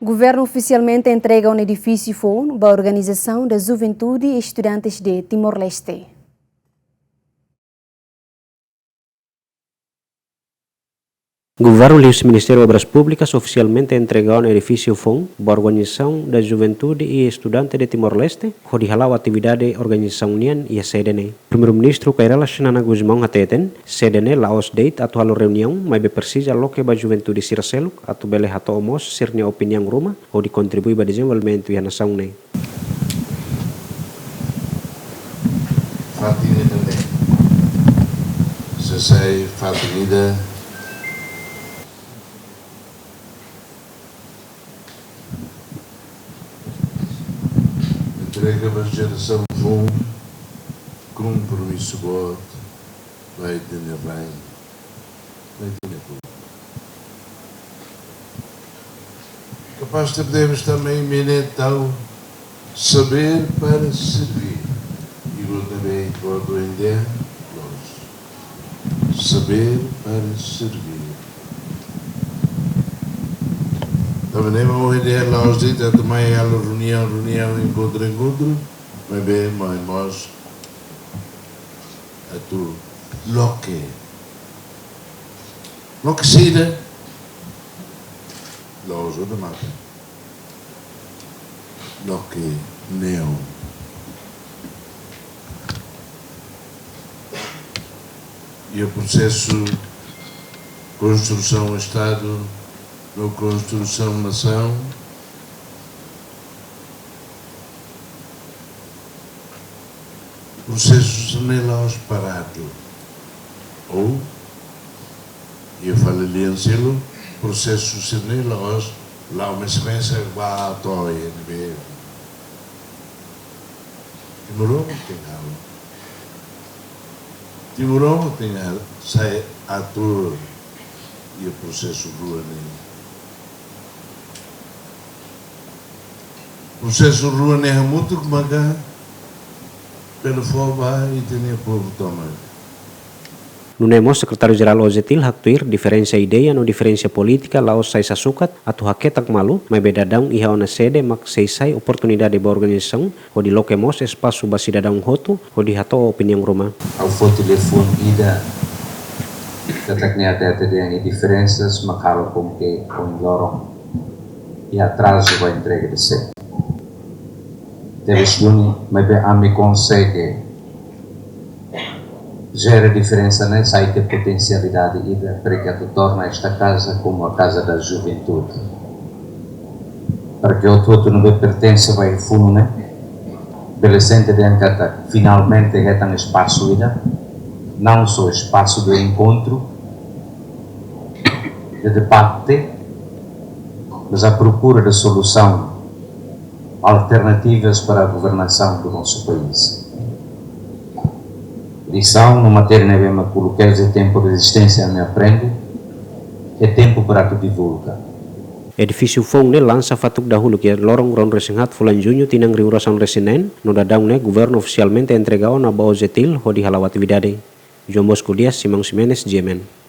Governo oficialmente entrega um edifício FON para a Organização da Juventude e Estudantes de Timor-Leste. O Governo e o Ministério de Obras Públicas oficialmente entregaram o edifício FON para a Organização da Juventude e Estudantes de Timor-Leste, onde halau a atividade da Organização União e a CDN. Primeiro-Ministro Kairala Xanana Guzmão Hateten, CDN laos date atual reunião, mas precisa lo que a juventude siraseluk, atu bele hato omos, sirnya opinião ruma, onde contribui para o desenvolvimento da nação. Fatinha também. Se sei Fatinha entrega para a geração FON, compromisso bot, vai ter bem, vai ter tudo. Capaz de podemos também mental saber para servir. E eu também pode ainda saber para servir. Também vamos ideia lá os dias também a reunião encontro, mas bem mais nós a tu lo que seja lá os outros mata lo que neo e o processo construção Estado na construção nação, processos nelos parado, ou, eu falo ali em selo, processos nelos, lá uma sequência vai a toia, Timorão tem algo, sai ator e o processo rua nem. Processo rua nem é muito que maga pelo foba e tem povo tomar. Nunemos Secretário-Geral Ozetil haktuir diferença ideia no diferença política laos sai sasukat atu haketak malu mai bedadang iha ona sede mak sai oportunidade de organização onde lokemos espaço ba cidadão hotu onde hato opinião roma. Ao for telefone ida kataknya até yang diferenças makalo com que com lorong e atraso vai entrega de ser. Deve stuni mas bem a me consegue gera diferença né sai ter potencialidade ida para que torna esta casa como a casa da juventude para que o todo não pertence vai fundo né pelo centro de encata finalmente é um espaço ida não só espaço de encontro de debate mas a procura de solução alternativas para a governação do nosso país. Lição no matéria na mesma coloquei é tempo de resistência me aprende é tempo para tu divulga. Edifício FON lança fatuk dahulu que lorong ron resenhat fulan junho tinang riurasan resinen no dadang governo oficialmente entregao na Baozetil ho di halau atividade. João Bosco Dias, Simão Ximenes, GMN.